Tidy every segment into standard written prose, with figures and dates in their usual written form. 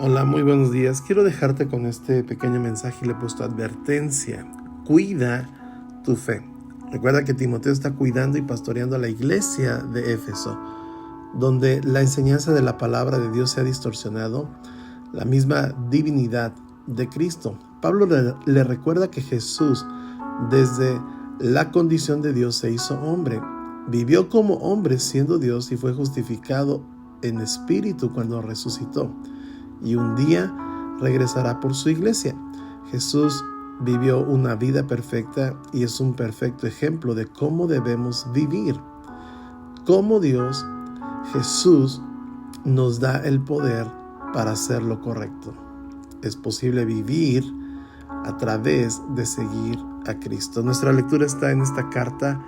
Hola, muy buenos días. Quiero dejarte con este pequeño mensaje y le he puesto advertencia. Cuida tu fe. Recuerda que Timoteo está cuidando y pastoreando a la iglesia de Éfeso, donde la enseñanza de la palabra de Dios se ha distorsionado la misma divinidad de Cristo. Pablo le recuerda que Jesús, desde la condición de Dios, se hizo hombre. Vivió como hombre siendo Dios y fue justificado en espíritu cuando resucitó. Y un día regresará por su iglesia. Jesús vivió una vida perfecta y es un perfecto ejemplo de cómo debemos vivir. Como Dios, Jesús nos da el poder para hacer lo correcto. Es posible vivir a través de seguir a Cristo. Nuestra lectura está en esta carta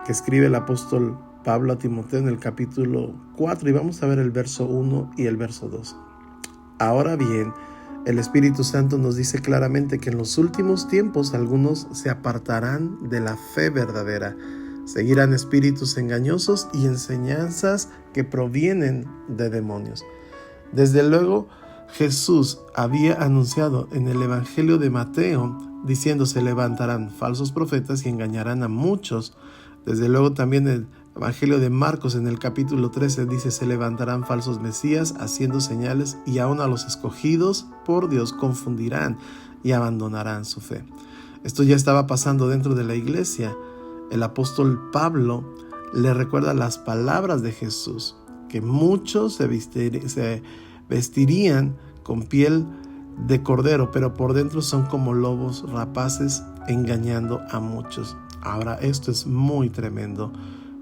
que escribe el apóstol Pablo a Timoteo en el capítulo 4 y vamos a ver el verso 1 y el verso 2. Ahora bien, el Espíritu Santo nos dice claramente que en los últimos tiempos algunos se apartarán de la fe verdadera, seguirán espíritus engañosos y enseñanzas que provienen de demonios. Desde luego, Jesús había anunciado en el Evangelio de Mateo diciendo: se levantarán falsos profetas y engañarán a muchos. Desde luego también el Evangelio de Marcos en el capítulo 13 dice: se levantarán falsos mesías haciendo señales y aún a los escogidos por Dios confundirán y abandonarán su fe. Esto ya estaba pasando dentro de la iglesia. El apóstol Pablo le recuerda las palabras de Jesús, que muchos se vestirían con piel de cordero, pero por dentro son como lobos rapaces, engañando a muchos. Ahora, esto es muy tremendo,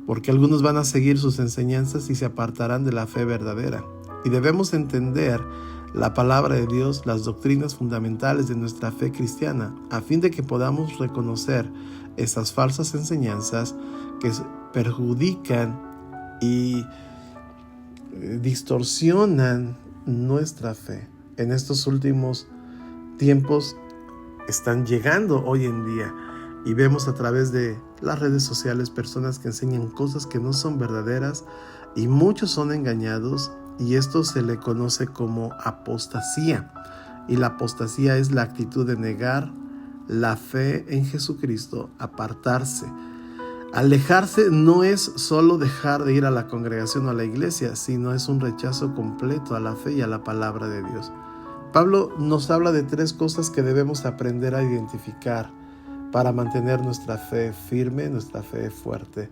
porque algunos van a seguir sus enseñanzas y se apartarán de la fe verdadera. Y debemos entender la palabra de Dios, las doctrinas fundamentales de nuestra fe cristiana, a fin de que podamos reconocer esas falsas enseñanzas que perjudican y distorsionan nuestra fe. En estos últimos tiempos están llegando hoy en día. Y vemos a través de las redes sociales personas que enseñan cosas que no son verdaderas y muchos son engañados, y esto se le conoce como apostasía. Y la apostasía es la actitud de negar la fe en Jesucristo, apartarse. Alejarse no es solo dejar de ir a la congregación o a la iglesia, sino es un rechazo completo a la fe y a la palabra de Dios. Pablo nos habla de 3 cosas que debemos aprender a identificar para mantener nuestra fe firme, nuestra fe fuerte.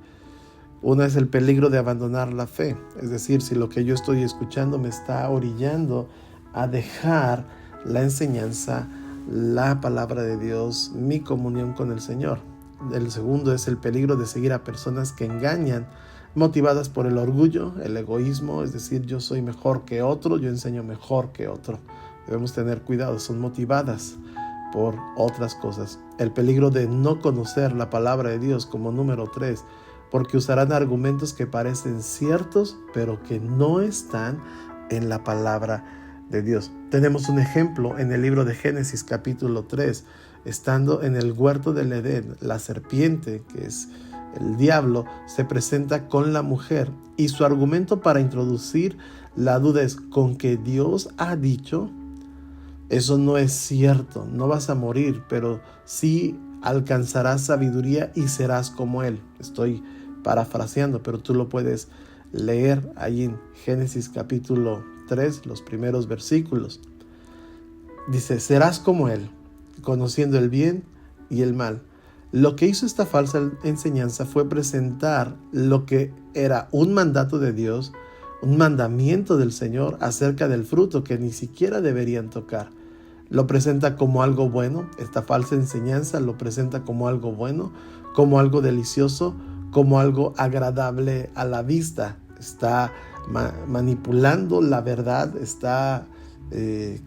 Una es el peligro de abandonar la fe, es decir, si lo que yo estoy escuchando me está orillando a dejar la enseñanza, la palabra de Dios, mi comunión con el Señor. El segundo es el peligro de seguir a personas que engañan, motivadas por el orgullo, el egoísmo, es decir, yo soy mejor que otro, yo enseño mejor que otro. Debemos tener cuidado, son motivadas por otras cosas. El peligro de no conocer la palabra de Dios como número 3, porque usarán argumentos que parecen ciertos, pero que no están en la palabra de Dios. Tenemos un ejemplo en el libro de Génesis capítulo 3, estando en el huerto del Edén, la serpiente, que es el diablo, se presenta con la mujer y su argumento para introducir la duda es: ¿con que Dios ha dicho? Eso no es cierto, no vas a morir, pero sí alcanzarás sabiduría y serás como Él. Estoy parafraseando, pero tú lo puedes leer ahí en Génesis capítulo 3, los primeros versículos. Dice: serás como Él, conociendo el bien y el mal. Lo que hizo esta falsa enseñanza fue presentar lo que era un mandato de Dios, un mandamiento del Señor acerca del fruto que ni siquiera deberían tocar. Lo presenta como algo bueno, esta falsa enseñanza lo presenta como algo bueno, como algo delicioso, como algo agradable a la vista. Está manipulando la verdad, está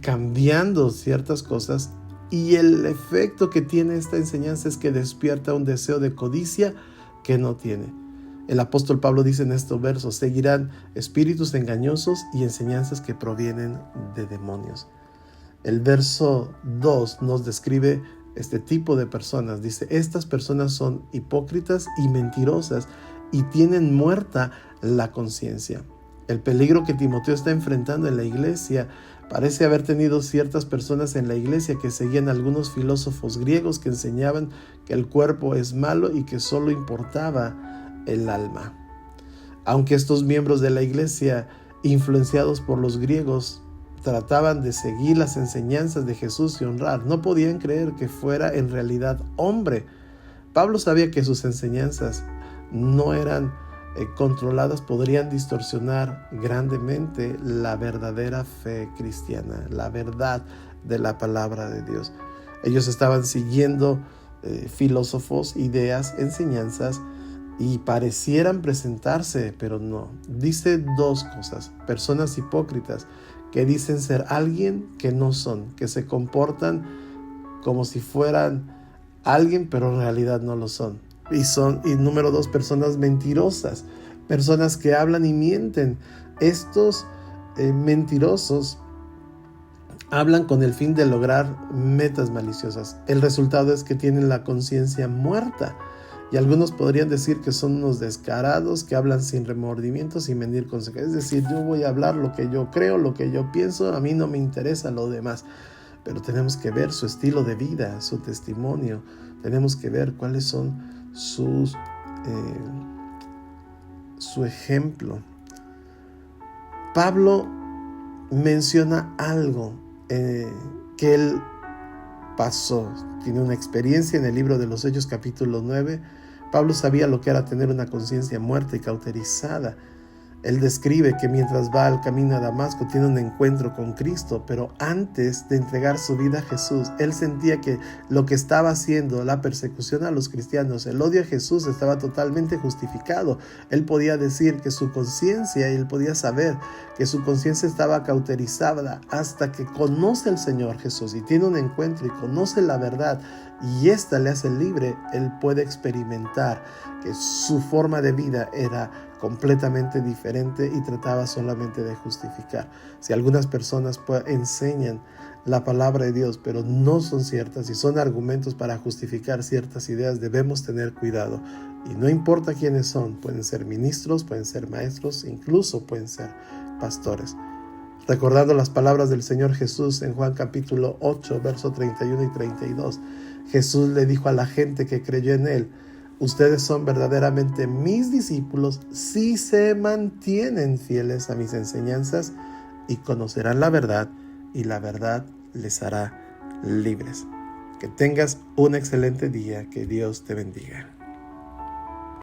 cambiando ciertas cosas, y el efecto que tiene esta enseñanza es que despierta un deseo de codicia que no tiene. El apóstol Pablo dice en estos versos: seguirán espíritus engañosos y enseñanzas que provienen de demonios. El verso 2 nos describe este tipo de personas. Dice: estas personas son hipócritas y mentirosas y tienen muerta la conciencia. El peligro que Timoteo está enfrentando en la iglesia parece haber tenido ciertas personas en la iglesia que seguían a algunos filósofos griegos que enseñaban que el cuerpo es malo y que solo importaba el alma. Aunque estos miembros de la iglesia, influenciados por los griegos, trataban de seguir las enseñanzas de Jesús y honrar, no podían creer que fuera en realidad hombre. Pablo sabía que sus enseñanzas no eran controladas, podrían distorsionar grandemente la verdadera fe cristiana, la verdad de la palabra de Dios. Ellos estaban siguiendo filósofos, ideas, enseñanzas, y parecieran presentarse, pero no. Dice dos cosas: personas hipócritas que dicen ser alguien que no son, que se comportan como si fueran alguien, pero en realidad no lo son. Y número dos, personas mentirosas, personas que hablan y mienten. Estos mentirosos hablan con el fin de lograr metas maliciosas. El resultado es que tienen la conciencia muerta. Y algunos podrían decir que son unos descarados que hablan sin remordimiento, sin medir consecuencias. Es decir, yo voy a hablar lo que yo creo, lo que yo pienso, a mí no me interesa lo demás. Pero tenemos que ver su estilo de vida, su testimonio. Tenemos que ver cuáles son su ejemplo. Pablo menciona algo que él pasó. Tiene una experiencia en el libro de los Hechos, capítulo 9. Pablo sabía lo que era tener una conciencia muerta y cauterizada. Él describe que mientras va al camino a Damasco tiene un encuentro con Cristo, pero antes de entregar su vida a Jesús, él sentía que lo que estaba haciendo, la persecución a los cristianos, el odio a Jesús, estaba totalmente justificado. Él podía decir que su conciencia, y él podía saber que su conciencia estaba cauterizada hasta que conoce al Señor Jesús y tiene un encuentro y conoce la verdad, y ésta le hace libre. Él puede experimentar que su forma de vida era completamente diferente y trataba solamente de justificar. Si algunas personas enseñan la palabra de Dios, pero no son ciertas y son argumentos para justificar ciertas ideas, debemos tener cuidado. Y no importa quiénes son, pueden ser ministros, pueden ser maestros, incluso pueden ser pastores. Recordando las palabras del Señor Jesús en Juan capítulo 8, versos 31 y 32, Jesús le dijo a la gente que creyó en él: ustedes son verdaderamente mis discípulos si se mantienen fieles a mis enseñanzas, y conocerán la verdad, y la verdad les hará libres. Que tengas un excelente día. Que Dios te bendiga.